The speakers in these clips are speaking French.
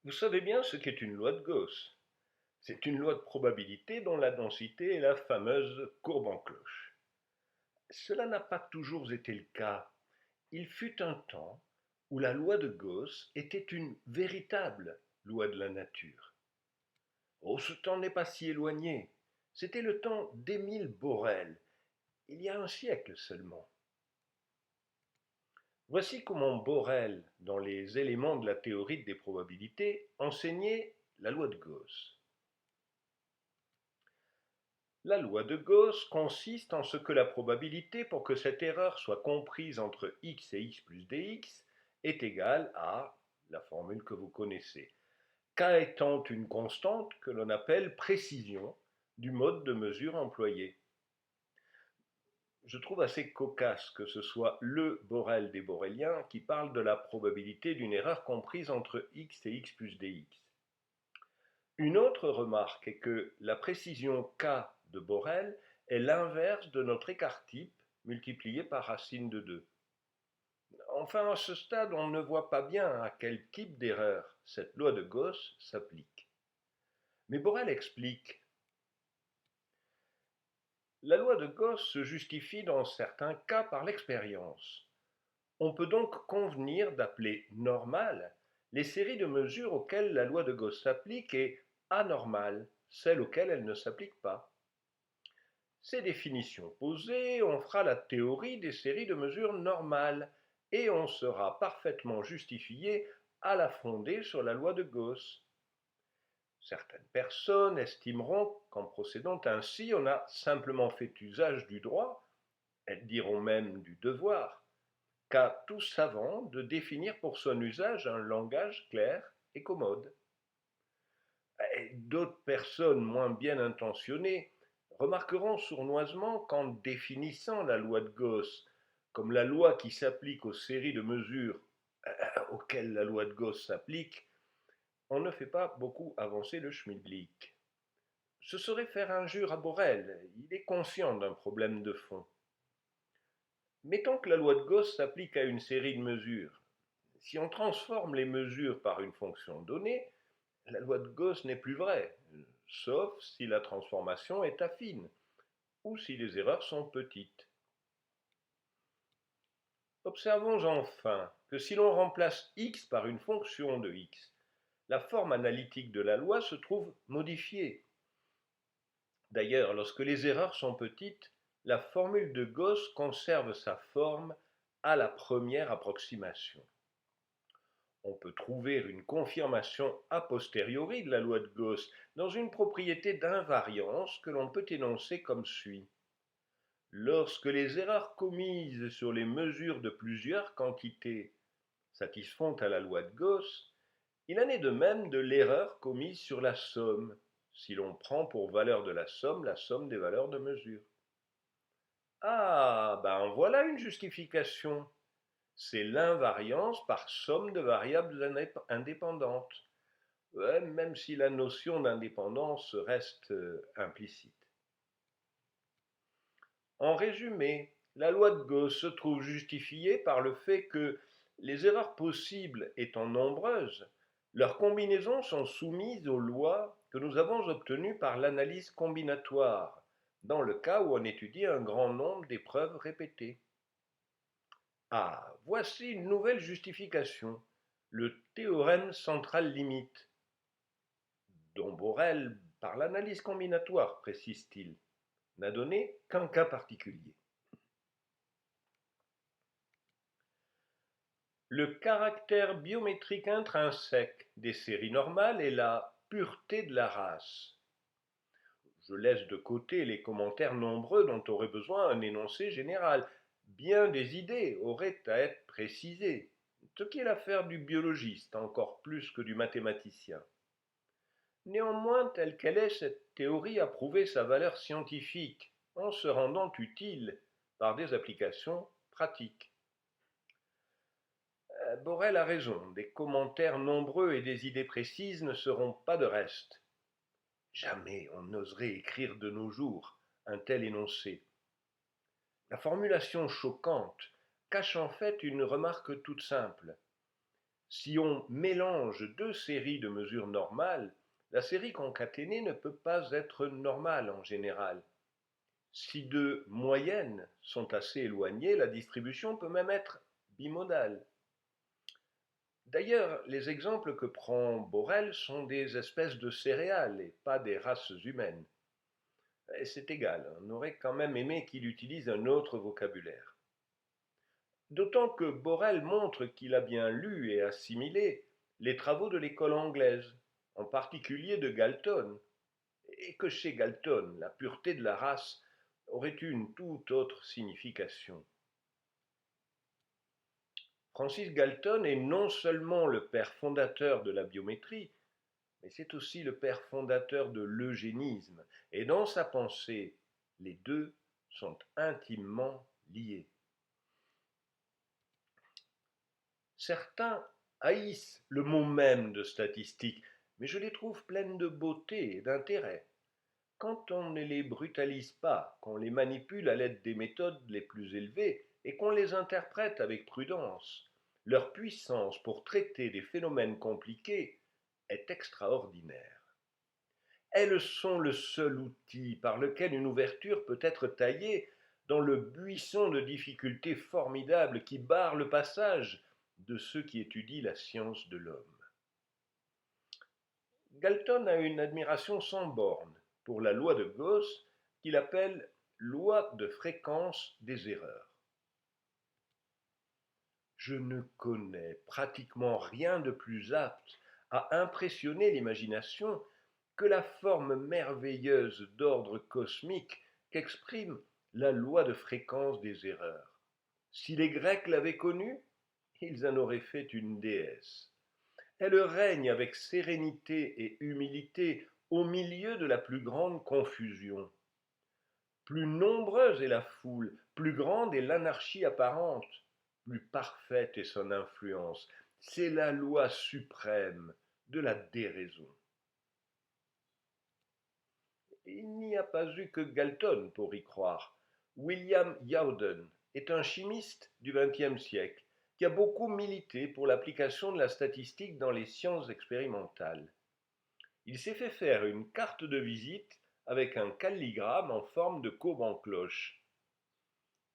Vous savez bien ce qu'est une loi de Gauss. C'est une loi de probabilité dont la densité est la fameuse courbe en cloche. Cela n'a pas toujours été le cas. Il fut un temps où la loi de Gauss était une véritable loi de la nature. Oh, ce temps n'est pas si éloigné. C'était le temps d'Émile Borel, il y a un siècle seulement. Voici comment Borel, dans les éléments de la théorie des probabilités, enseignait la loi de Gauss. La loi de Gauss consiste en ce que la probabilité pour que cette erreur soit comprise entre x et x plus dx est égale à la formule que vous connaissez, k étant une constante que l'on appelle précision du mode de mesure employé. Je trouve assez cocasse que ce soit le Borel des Boréliens qui parle de la probabilité d'une erreur comprise entre x et x plus dx. Une autre remarque est que la précision k de Borel est l'inverse de notre écart-type multiplié par racine de 2. Enfin, à ce stade, on ne voit pas bien à quel type d'erreur cette loi de Gauss s'applique. Mais Borel explique. La loi de Gauss se justifie dans certains cas par l'expérience. On peut donc convenir d'appeler normales les séries de mesures auxquelles la loi de Gauss s'applique et anormales celles auxquelles elle ne s'applique pas. Ces définitions posées, on fera la théorie des séries de mesures normales et on sera parfaitement justifié à la fonder sur la loi de Gauss. Certaines personnes estimeront qu'en procédant ainsi, on a simplement fait usage du droit, elles diront même du devoir, qu'a tout savant de définir pour son usage un langage clair et commode. D'autres personnes moins bien intentionnées remarqueront sournoisement qu'en définissant la loi de Gauss comme la loi qui s'applique aux séries de mesures auxquelles la loi de Gauss s'applique, on ne fait pas beaucoup avancer le schmilblick. Ce serait faire injure à Borel, il est conscient d'un problème de fond. Mettons que la loi de Gauss s'applique à une série de mesures. Si on transforme les mesures par une fonction donnée, la loi de Gauss n'est plus vraie, sauf si la transformation est affine, ou si les erreurs sont petites. Observons enfin que si l'on remplace x par une fonction de x, la forme analytique de la loi se trouve modifiée. D'ailleurs, lorsque les erreurs sont petites, la formule de Gauss conserve sa forme à la première approximation. On peut trouver une confirmation a posteriori de la loi de Gauss dans une propriété d'invariance que l'on peut énoncer comme suit. Lorsque les erreurs commises sur les mesures de plusieurs quantités satisfont à la loi de Gauss, il en est de même de l'erreur commise sur la somme, si l'on prend pour valeur de la somme des valeurs de mesure. Ah, ben voilà une justification. C'est l'invariance par somme de variables indépendantes, ouais, même si la notion d'indépendance reste implicite. En résumé, la loi de Gauss se trouve justifiée par le fait que, les erreurs possibles étant nombreuses, leurs combinaisons sont soumises aux lois que nous avons obtenues par l'analyse combinatoire, dans le cas où on étudie un grand nombre d'épreuves répétées. Ah, voici une nouvelle justification, le théorème central limite, dont Borel, par l'analyse combinatoire, précise-t-il, n'a donné qu'un cas particulier. Le caractère biométrique intrinsèque des séries normales est la pureté de la race. Je laisse de côté les commentaires nombreux dont aurait besoin un énoncé général. Bien des idées auraient à être précisées, ce qui est l'affaire du biologiste encore plus que du mathématicien. Néanmoins, telle qu'elle est, cette théorie a prouvé sa valeur scientifique en se rendant utile par des applications pratiques. Borel a raison, des commentaires nombreux et des idées précises ne seront pas de reste. Jamais on n'oserait écrire de nos jours un tel énoncé. La formulation choquante cache en fait une remarque toute simple. Si on mélange deux séries de mesures normales, la série concaténée ne peut pas être normale en général. Si deux moyennes sont assez éloignées, la distribution peut même être bimodale. D'ailleurs, les exemples que prend Borel sont des espèces de céréales et pas des races humaines. Et c'est égal, on aurait quand même aimé qu'il utilise un autre vocabulaire. D'autant que Borel montre qu'il a bien lu et assimilé les travaux de l'école anglaise, en particulier de Galton, et que chez Galton, la pureté de la race aurait eu une toute autre signification. Francis Galton est non seulement le père fondateur de la biométrie, mais c'est aussi le père fondateur de l'eugénisme, et dans sa pensée, les deux sont intimement liés. Certains haïssent le mot même de statistique, mais je les trouve pleines de beauté et d'intérêt. Quand on ne les brutalise pas, qu'on les manipule à l'aide des méthodes les plus élevées et qu'on les interprète avec prudence, leur puissance pour traiter des phénomènes compliqués est extraordinaire. Elles sont le seul outil par lequel une ouverture peut être taillée dans le buisson de difficultés formidables qui barre le passage de ceux qui étudient la science de l'homme. Galton a une admiration sans borne pour la loi de Gauss qu'il appelle loi de fréquence des erreurs. Je ne connais pratiquement rien de plus apte à impressionner l'imagination que la forme merveilleuse d'ordre cosmique qu'exprime la loi de fréquence des erreurs. Si les Grecs l'avaient connue, ils en auraient fait une déesse. Elle règne avec sérénité et humilité au milieu de la plus grande confusion. Plus nombreuse est la foule, plus grande est l'anarchie apparente, plus parfaite est son influence. C'est la loi suprême de la déraison. Il n'y a pas eu que Galton pour y croire. William Youden est un chimiste du XXe siècle qui a beaucoup milité pour l'application de la statistique dans les sciences expérimentales. Il s'est fait faire une carte de visite avec un calligramme en forme de courbe en cloche.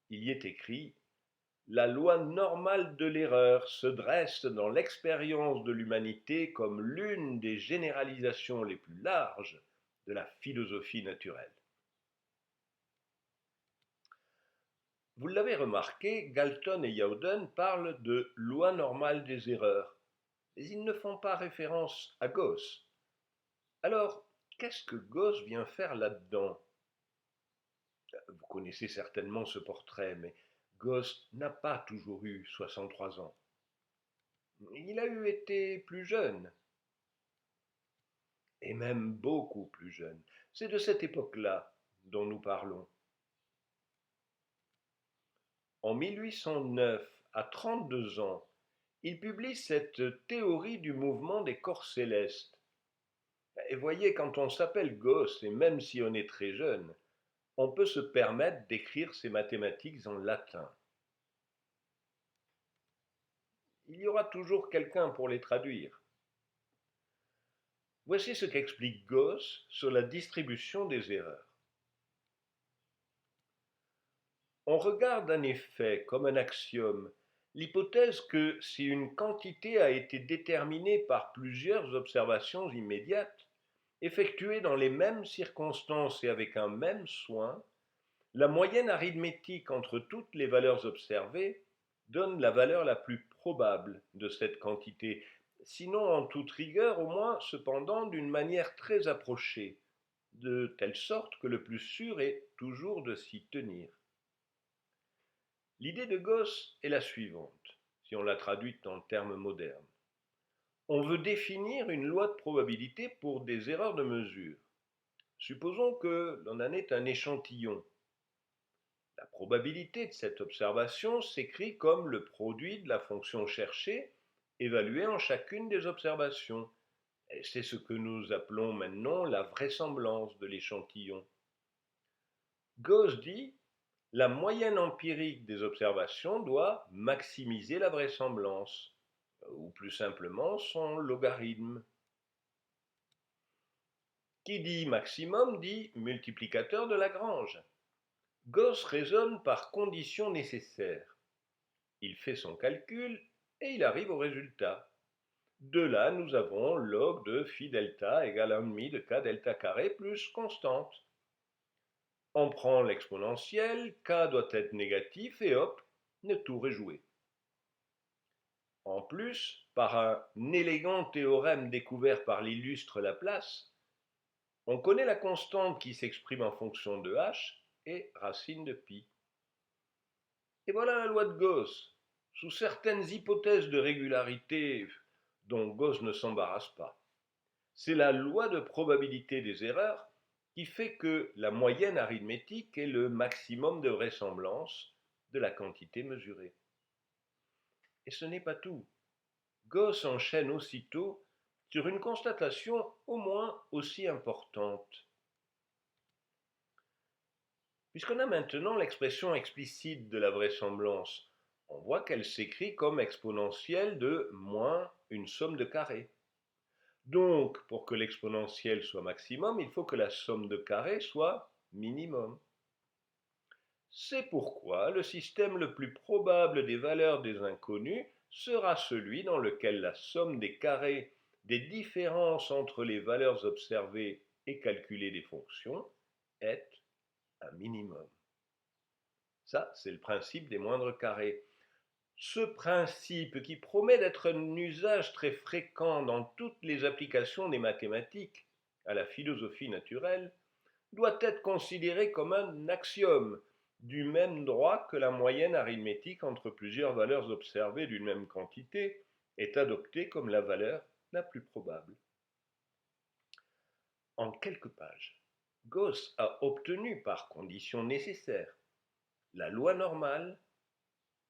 Il y est écrit: la loi normale de l'erreur se dresse dans l'expérience de l'humanité comme l'une des généralisations les plus larges de la philosophie naturelle. Vous l'avez remarqué, Galton et Youden parlent de loi normale des erreurs, mais ils ne font pas référence à Gauss. Alors, qu'est-ce que Gauss vient faire là-dedans? Vous connaissez certainement ce portrait, mais Gauss n'a pas toujours eu 63 ans. Il a eu été plus jeune, et même beaucoup plus jeune. C'est de cette époque-là dont nous parlons. En 1809, à 32 ans, il publie cette théorie du mouvement des corps célestes. Et voyez, quand on s'appelle Gauss, et même si on est très jeune, on peut se permettre d'écrire ces mathématiques en latin. Il y aura toujours quelqu'un pour les traduire. Voici ce qu'explique Gauss sur la distribution des erreurs. On regarde en effet comme un axiome l'hypothèse que si une quantité a été déterminée par plusieurs observations immédiates, effectuées dans les mêmes circonstances et avec un même soin, la moyenne arithmétique entre toutes les valeurs observées donne la valeur la plus probable de cette quantité, sinon en toute rigueur, au moins cependant d'une manière très approchée, de telle sorte que le plus sûr est toujours de s'y tenir. L'idée de Gauss est la suivante, si on la traduit en termes modernes. On veut définir une loi de probabilité pour des erreurs de mesure. Supposons que l'on en ait un échantillon. La probabilité de cette observation s'écrit comme le produit de la fonction cherchée évaluée en chacune des observations. Et c'est ce que nous appelons maintenant la vraisemblance de l'échantillon. Gauss dit: la moyenne empirique des observations doit maximiser la vraisemblance. ou plus simplement son logarithme. Qui dit maximum dit multiplicateur de Lagrange. Gauss raisonne par conditions nécessaires. Il fait son calcul et il arrive au résultat. De là, nous avons log de phi delta égale 1,5 de k delta carré plus constante. On prend l'exponentielle, k doit être négatif et hop, le tour est joué. En plus, par un élégant théorème découvert par l'illustre Laplace, on connaît la constante qui s'exprime en fonction de h et racine de pi. Et voilà la loi de Gauss, sous certaines hypothèses de régularité dont Gauss ne s'embarrasse pas. C'est la loi de probabilité des erreurs qui fait que la moyenne arithmétique est le maximum de vraisemblance de la quantité mesurée. Et ce n'est pas tout. Gauss enchaîne aussitôt sur une constatation au moins aussi importante. Puisqu'on a maintenant l'expression explicite de la vraisemblance, on voit qu'elle s'écrit comme exponentielle de moins une somme de carrés. Donc, pour que l'exponentielle soit maximum, il faut que la somme de carrés soit minimum. C'est pourquoi le système le plus probable des valeurs des inconnus sera celui dans lequel la somme des carrés des différences entre les valeurs observées et calculées des fonctions est un minimum. Ça, c'est le principe des moindres carrés. Ce principe, qui promet d'être un usage très fréquent dans toutes les applications des mathématiques à la philosophie naturelle, doit être considéré comme un axiome, du même droit que la moyenne arithmétique entre plusieurs valeurs observées d'une même quantité est adoptée comme la valeur la plus probable. En quelques pages, Gauss a obtenu par conditions nécessaires la loi normale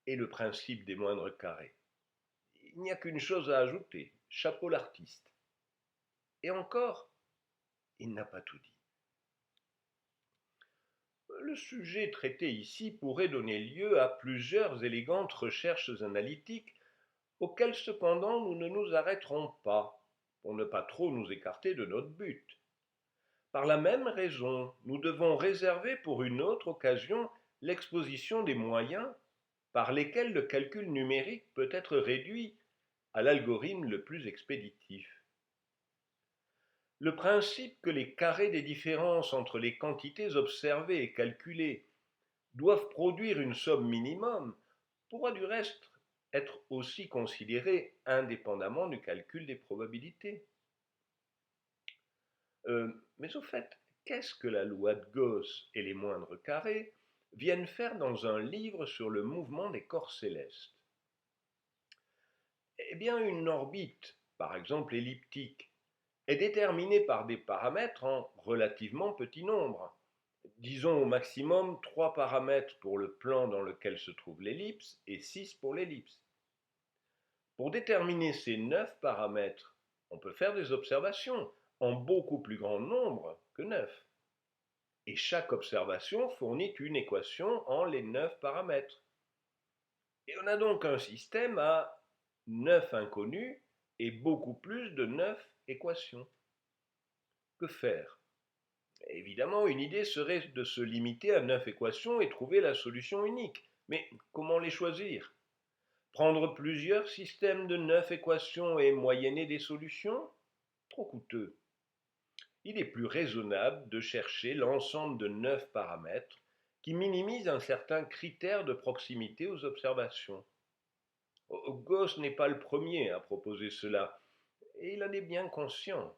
et le principe des moindres carrés. Il n'y a qu'une chose à ajouter, chapeau l'artiste. Et encore, il n'a pas tout dit. Le sujet traité ici pourrait donner lieu à plusieurs élégantes recherches analytiques auxquelles cependant nous ne nous arrêterons pas, pour ne pas trop nous écarter de notre but. Par la même raison, nous devons réserver pour une autre occasion l'exposition des moyens par lesquels le calcul numérique peut être réduit à l'algorithme le plus expéditif. Le principe que les carrés des différences entre les quantités observées et calculées doivent produire une somme minimum pourra du reste être aussi considéré indépendamment du calcul des probabilités. Mais au fait, qu'est-ce que la loi de Gauss et les moindres carrés viennent faire dans un livre sur le mouvement des corps célestes? Eh bien, une orbite, par exemple elliptique, est déterminée par des paramètres en relativement petit nombre. Disons au maximum 3 paramètres pour le plan dans lequel se trouve l'ellipse et 6 pour l'ellipse. Pour déterminer ces 9 paramètres, on peut faire des observations en beaucoup plus grand nombre que 9. Et chaque observation fournit une équation en les 9 paramètres. Et on a donc un système à 9 inconnus et beaucoup plus de 9 équations. Que faire? Évidemment, une idée serait de se limiter à 9 équations et trouver la solution unique. Mais comment les choisir? Prendre plusieurs systèmes de 9 équations et moyenner des solutions? Trop coûteux. Il est plus raisonnable de chercher l'ensemble de 9 paramètres qui minimisent un certain critère de proximité aux observations. Gauss n'est pas le premier à proposer cela, et il en est bien conscient.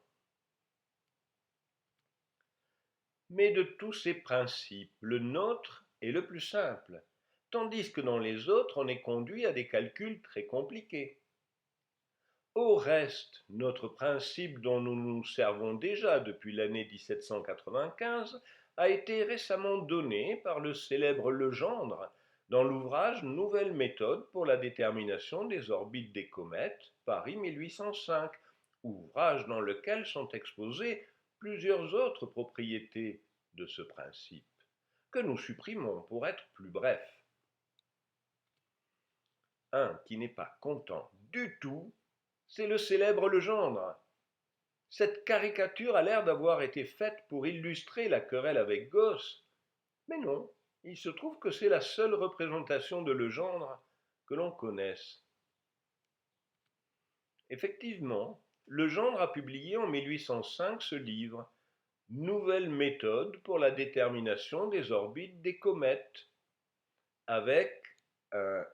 Mais de tous ces principes, le nôtre est le plus simple, tandis que dans les autres, on est conduit à des calculs très compliqués. Au reste, notre principe dont nous nous servons déjà depuis l'année 1795 a été récemment donné par le célèbre Legendre dans l'ouvrage Nouvelle méthode pour la détermination des orbites des comètes, Paris 1805, ouvrage dans lequel sont exposées plusieurs autres propriétés de ce principe, que nous supprimons pour être plus brefs. Un qui n'est pas content du tout, c'est le célèbre Legendre. Cette caricature a l'air d'avoir été faite pour illustrer la querelle avec Gauss, mais non, il se trouve que c'est la seule représentation de Legendre que l'on connaisse. Effectivement, Legendre a publié en 1805 ce livre, Nouvelle méthode pour la détermination des orbites des comètes, avec un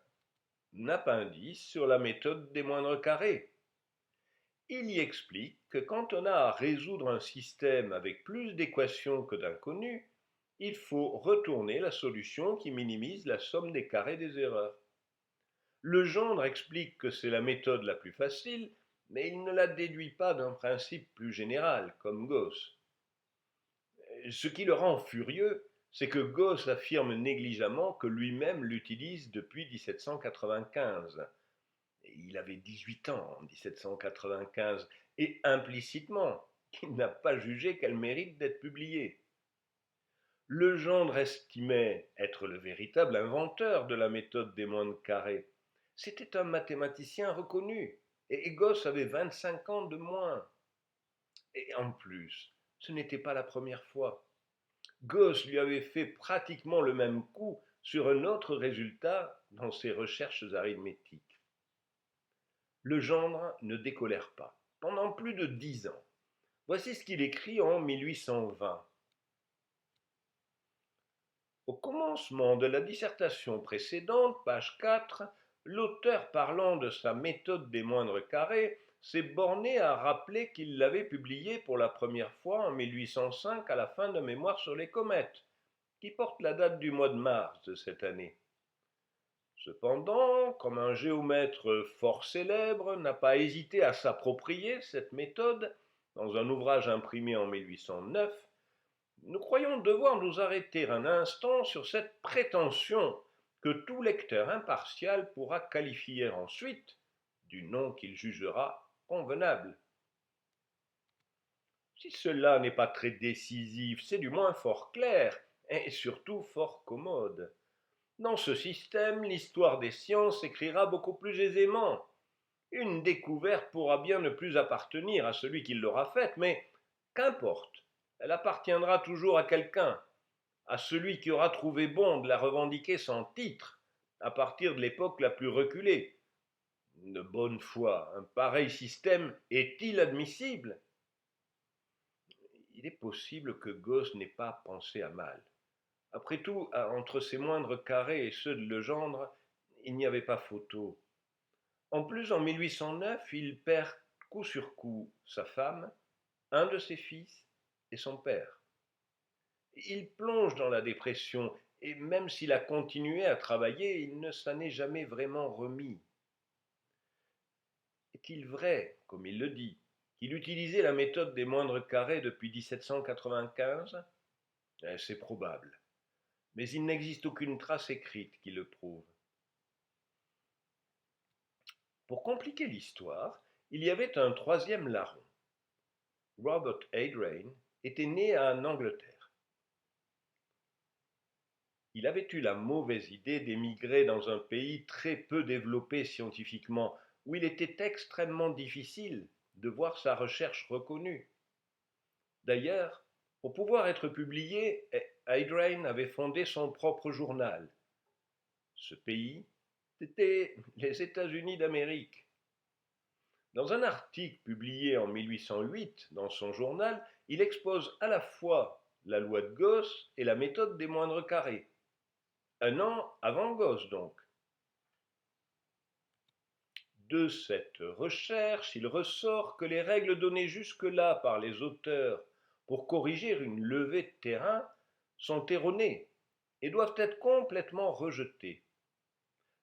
appendice sur la méthode des moindres carrés. Il y explique que quand on a à résoudre un système avec plus d'équations que d'inconnus, il faut retourner la solution qui minimise la somme des carrés des erreurs. Legendre explique que c'est la méthode la plus facile, mais il ne la déduit pas d'un principe plus général, comme Gauss. Ce qui le rend furieux, c'est que Gauss affirme négligemment que lui-même l'utilise depuis 1795. Il avait 18 ans en 1795, et implicitement, il n'a pas jugé qu'elle mérite d'être publiée. Legendre estimait être le véritable inventeur de la méthode des moindres carrés. C'était un mathématicien reconnu, et Gauss avait 25 ans de moins. Et en plus, ce n'était pas la première fois. Gauss lui avait fait pratiquement le même coup sur un autre résultat dans ses recherches arithmétiques. Legendre ne décolère pas, pendant plus de 10 ans. Voici ce qu'il écrit en 1820. Au commencement de la dissertation précédente, page 4, l'auteur parlant de sa méthode des moindres carrés s'est borné à rappeler qu'il l'avait publiée pour la première fois en 1805 à la fin d'un mémoire sur les comètes, qui porte la date du mois de mars de cette année. Cependant, comme un géomètre fort célèbre n'a pas hésité à s'approprier cette méthode dans un ouvrage imprimé en 1809, nous croyons devoir nous arrêter un instant sur cette prétention que tout lecteur impartial pourra qualifier ensuite du nom qu'il jugera convenable. Si cela n'est pas très décisif, c'est du moins fort clair et surtout fort commode. Dans ce système, l'histoire des sciences s'écrira beaucoup plus aisément. Une découverte pourra bien ne plus appartenir à celui qui l'aura faite, mais qu'importe, elle appartiendra toujours à quelqu'un, à celui qui aura trouvé bon de la revendiquer sans titre, à partir de l'époque la plus reculée. De bonne foi, un pareil système est-il admissible? Il est possible que Gauss n'ait pas pensé à mal. Après tout, entre ces moindres carrés et ceux de Legendre, il n'y avait pas photo. En plus, en 1809, il perd coup sur coup sa femme, un de ses fils et son père. Il plonge dans la dépression, et même s'il a continué à travailler, il ne s'en est jamais vraiment remis. Est-il vrai, comme il le dit, qu'il utilisait la méthode des moindres carrés depuis 1795? C'est probable, mais il n'existe aucune trace écrite qui le prouve. Pour compliquer l'histoire, il y avait un troisième larron. Robert Adrain était né en Angleterre. Il avait eu la mauvaise idée d'émigrer dans un pays très peu développé scientifiquement, où il était extrêmement difficile de voir sa recherche reconnue. D'ailleurs, pour pouvoir être publié, Adrain avait fondé son propre journal. Ce pays, c'était les États-Unis d'Amérique. Dans un article publié en 1808 dans son journal, il expose à la fois la loi de Gauss et la méthode des moindres carrés. Un an avant Gauss donc. De cette recherche, il ressort que les règles données jusque-là par les auteurs pour corriger une levée de terrain sont erronées et doivent être complètement rejetées.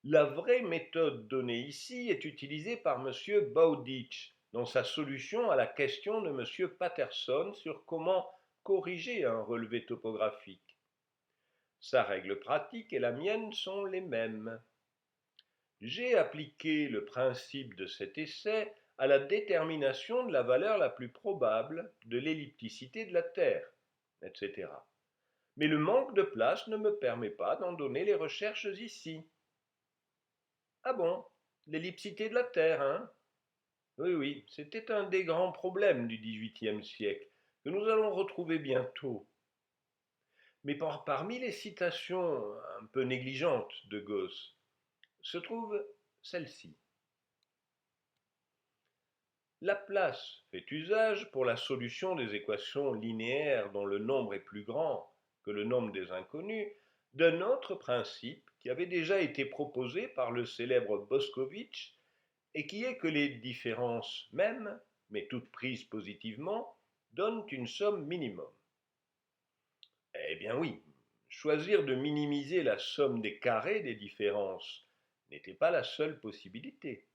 La vraie méthode donnée ici est utilisée par M. Bowditch dans sa solution à la question de M. Patterson sur comment corriger un relevé topographique. Sa règle pratique et la mienne sont les mêmes. J'ai appliqué le principe de cet essai à la détermination de la valeur la plus probable de l'ellipticité de la Terre, etc. Mais le manque de place ne me permet pas d'en donner les recherches ici. Ah bon? L'ellipsité de la Terre, hein? Oui, oui, c'était un des grands problèmes du XVIIIe siècle, que nous allons retrouver bientôt. Mais parmi les citations un peu négligentes de Gauss, se trouve celle-ci. Laplace fait usage, pour la solution des équations linéaires dont le nombre est plus grand que le nombre des inconnus, d'un autre principe qui avait déjà été proposé par le célèbre Boscovich et qui est que les différences mêmes, mais toutes prises positivement, donnent une somme minimum. Eh bien oui, choisir de minimiser la somme des carrés des différences n'était pas la seule possibilité.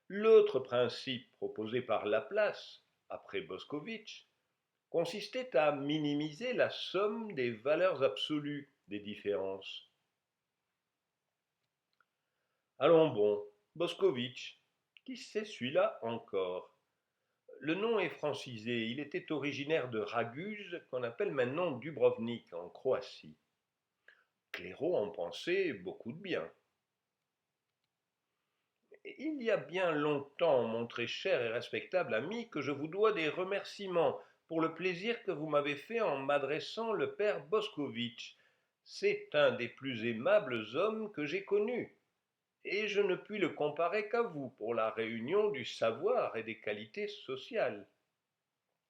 L'autre principe proposé par Laplace, après Boscovich, consistait à minimiser la somme des valeurs absolues des différences. Allons bon, Boscovich, qui c'est celui-là encore? Le nom est francisé, il était originaire de Raguse, qu'on appelle maintenant Dubrovnik, en Croatie. Clairaut en pensait beaucoup de bien. Il y a bien longtemps, mon très cher et respectable ami, que je vous dois des remerciements pour le plaisir que vous m'avez fait en m'adressant le père Boscovitch. C'est un des plus aimables hommes que j'ai connus, et je ne puis le comparer qu'à vous pour la réunion du savoir et des qualités sociales.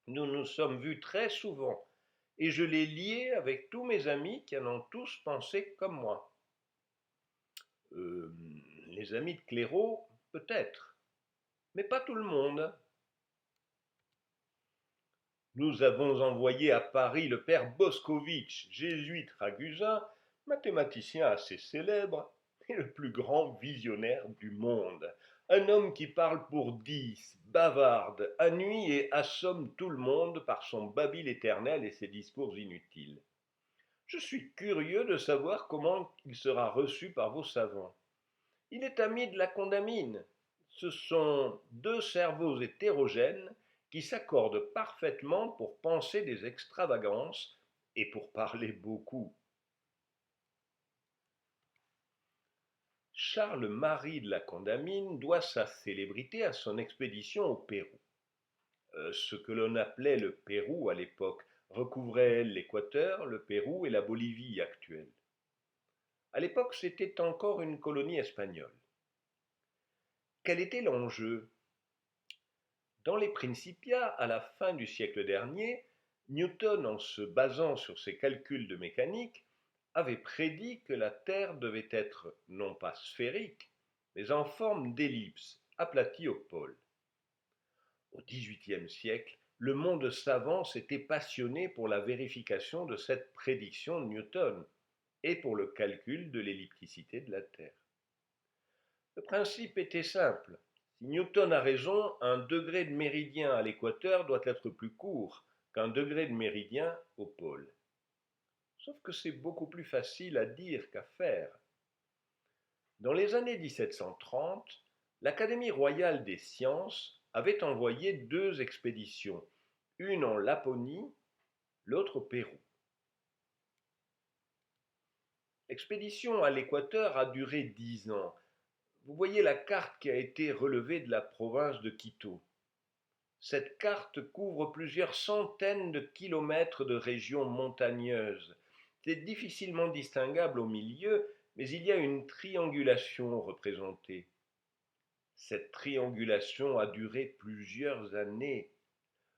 Nous nous sommes vus très souvent, et je l'ai lié avec tous mes amis qui en ont tous pensé comme moi. Euh, les amis de Clairaut, peut-être, mais pas tout le monde. Nous avons envoyé à Paris le père Boscovitch, jésuite ragusin, mathématicien assez célèbre et le plus grand visionnaire du monde. Un homme qui parle pour 10, bavarde, ennuie et assomme tout le monde par son babil éternel et ses discours inutiles. Je suis curieux de savoir comment il sera reçu par vos savants. Il est ami de la Condamine. Ce sont deux cerveaux hétérogènes qui s'accordent parfaitement pour penser des extravagances et pour parler beaucoup. Charles-Marie de la Condamine doit sa célébrité à son expédition au Pérou. Ce que l'on appelait le Pérou à l'époque recouvrait l'Équateur, le Pérou et la Bolivie actuelle. À l'époque, c'était encore une colonie espagnole. Quel était l'enjeu? Dans les Principia, à la fin du siècle dernier, Newton, en se basant sur ses calculs de mécanique, avait prédit que la Terre devait être non pas sphérique, mais en forme d'ellipse, aplatie au pôle. Au XVIIIe siècle, le monde savant s'était passionné pour la vérification de cette prédiction de Newton et pour le calcul de l'ellipticité de la Terre. Le principe était simple. Si Newton a raison, un degré de méridien à l'équateur doit être plus court qu'un degré de méridien au pôle. Sauf que c'est beaucoup plus facile à dire qu'à faire. Dans les années 1730, l'Académie royale des sciences avait envoyé deux expéditions, une en Laponie, l'autre au Pérou. L'expédition à l'équateur a duré 10 ans. Vous voyez la carte qui a été relevée de la province de Quito. Cette carte couvre plusieurs centaines de kilomètres de régions montagneuses. C'est difficilement distinguable au milieu, mais il y a une triangulation représentée. Cette triangulation a duré plusieurs années.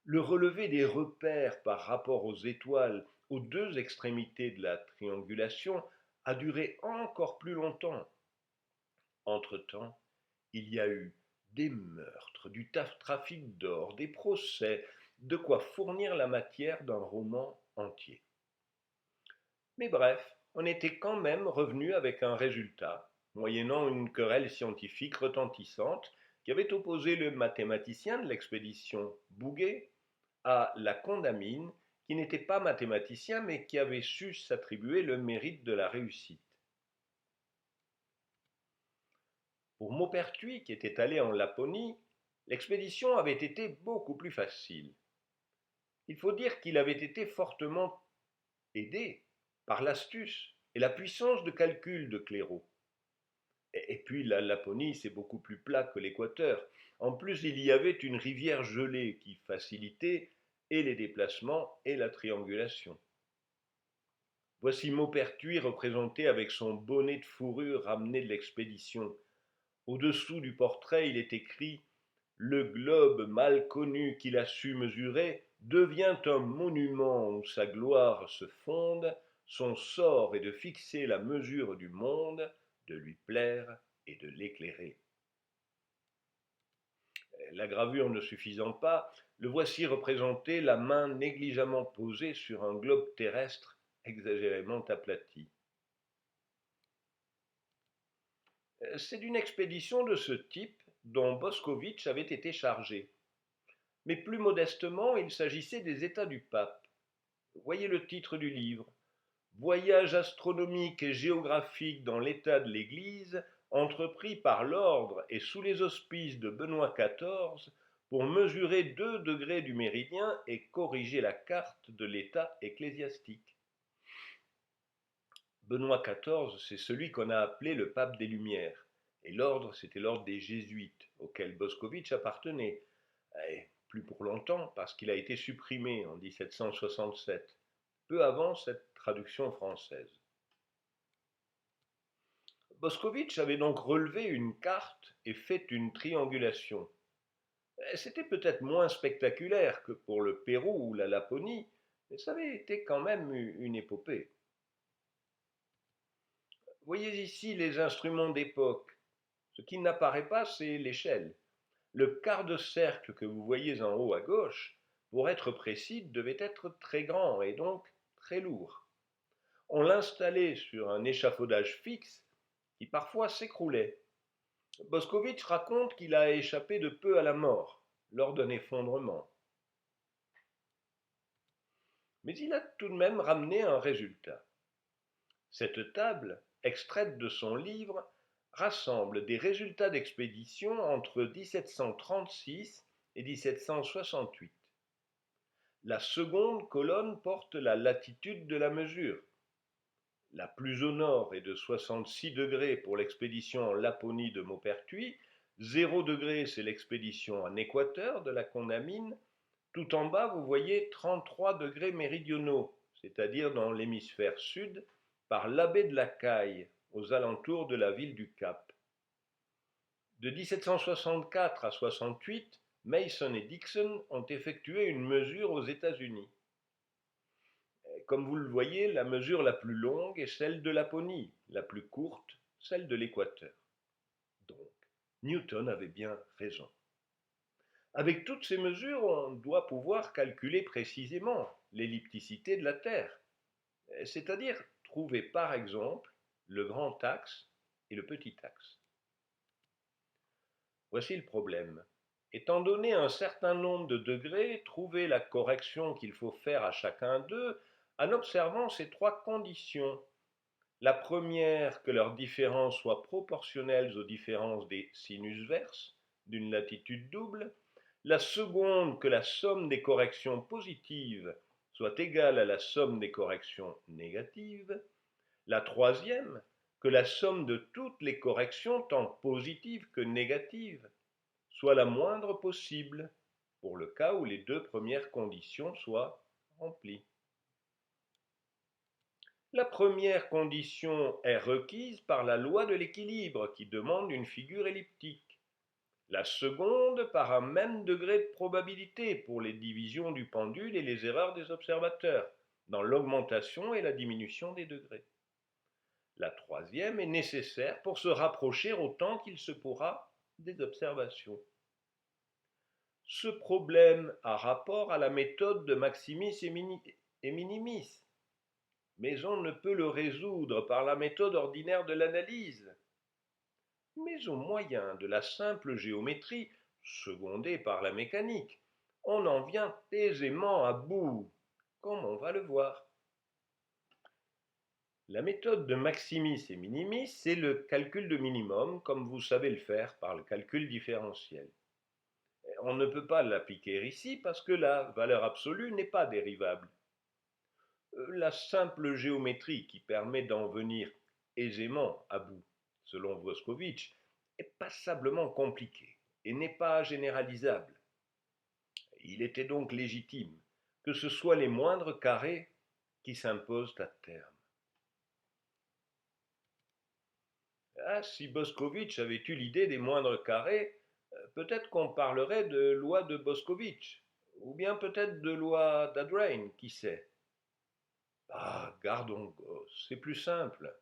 Le relevé des repères par rapport aux étoiles aux deux extrémités de la triangulation a duré encore plus longtemps. Entre-temps, il y a eu des meurtres, du trafic d'or, des procès, de quoi fournir la matière d'un roman entier. Mais bref, on était quand même revenu avec un résultat, moyennant une querelle scientifique retentissante qui avait opposé le mathématicien de l'expédition, Bouguer, à la Condamine, qui n'était pas mathématicien mais qui avait su s'attribuer le mérite de la réussite. Pour Maupertuis, qui était allé en Laponie, l'expédition avait été beaucoup plus facile. Il faut dire qu'il avait été fortement aidé par l'astuce et la puissance de calcul de Clairaut. Et puis la Laponie, c'est beaucoup plus plat que l'équateur. En plus, il y avait une rivière gelée qui facilitait et les déplacements et la triangulation. Voici Maupertuis représenté avec son bonnet de fourrure ramené de l'expédition. Au-dessous du portrait, il est écrit: le globe mal connu qu'il a su mesurer devient un monument où sa gloire se fonde, son sort est de fixer la mesure du monde, de lui plaire et de l'éclairer. La gravure ne suffisant pas, le voici représenté la main négligemment posée sur un globe terrestre exagérément aplati. C'est d'une expédition de ce type dont Boscovitch avait été chargé. Mais plus modestement, il s'agissait des États du pape. Voyez le titre du livre: Voyage astronomique et géographique dans l'état de l'Église, entrepris par l'ordre et sous les auspices de Benoît XIV pour mesurer 2 degrés du méridien et corriger la carte de l'état ecclésiastique. Benoît XIV, c'est celui qu'on a appelé le pape des Lumières, et l'ordre, c'était l'ordre des Jésuites, auquel Boscovitch appartenait, et plus pour longtemps parce qu'il a été supprimé en 1767, peu avant cette traduction française. Boscovitch avait donc relevé une carte et fait une triangulation. C'était peut-être moins spectaculaire que pour le Pérou ou la Laponie, mais ça avait été quand même une épopée. Voyez ici les instruments d'époque. Ce qui n'apparaît pas, c'est l'échelle. Le quart de cercle que vous voyez en haut à gauche, pour être précis, devait être très grand et donc très lourd. On l'installait sur un échafaudage fixe qui parfois s'écroulait. Boscovitch raconte qu'il a échappé de peu à la mort lors d'un effondrement. Mais il a tout de même ramené un résultat. Cette table, extraite de son livre, rassemble des résultats d'expédition entre 1736 et 1768. La seconde colonne porte la latitude de la mesure. La plus au nord est de 66 degrés pour l'expédition en Laponie de Maupertuis, 0 degré c'est l'expédition en Équateur de la Condamine, tout en bas vous voyez 33 degrés méridionaux, c'est-à-dire dans l'hémisphère sud, par l'abbé de la Caille, aux alentours de la ville du Cap. De 1764 à 68, Mason et Dixon ont effectué une mesure aux États-Unis. Comme vous le voyez, la mesure la plus longue est celle de Laponie, la plus courte, celle de l'Équateur. Donc, Newton avait bien raison. Avec toutes ces mesures, on doit pouvoir calculer précisément l'ellipticité de la Terre, c'est-à-dire trouver par exemple le grand axe et le petit axe. Voici le problème. Étant donné un certain nombre de degrés, trouver la correction qu'il faut faire à chacun d'eux en observant ces 3 conditions. La première, que leurs différences soient proportionnelles aux différences des sinus verses d'une latitude double. La seconde, que la somme des corrections positives soit égale à la somme des corrections négatives. La troisième, que la somme de toutes les corrections, tant positives que négatives, soit la moindre possible, pour le cas où les 2 premières conditions soient remplies. La première condition est requise par la loi de l'équilibre qui demande une figure elliptique. La seconde par un même degré de probabilité pour les divisions du pendule et les erreurs des observateurs, dans l'augmentation et la diminution des degrés. La troisième est nécessaire pour se rapprocher autant qu'il se pourra des observations. Ce problème a rapport à la méthode de Maximis et Minimis, mais on ne peut le résoudre par la méthode ordinaire de l'analyse. Mais au moyen de la simple géométrie, secondée par la mécanique, on en vient aisément à bout, comme on va le voir. La méthode de Maximis et Minimis, c'est le calcul de minimum, comme vous savez le faire par le calcul différentiel. On ne peut pas l'appliquer ici parce que la valeur absolue n'est pas dérivable. La simple géométrie qui permet d'en venir aisément à bout selon Boscovich, est passablement compliqué et n'est pas généralisable. Il était donc légitime que ce soit les moindres carrés qui s'imposent à terme. Ah, si Boscovich avait eu l'idée des moindres carrés, peut-être qu'on parlerait de loi de Boscovich, ou bien peut-être de loi d'Adrain, qui sait. Ah, gardons Gauss, c'est plus simple.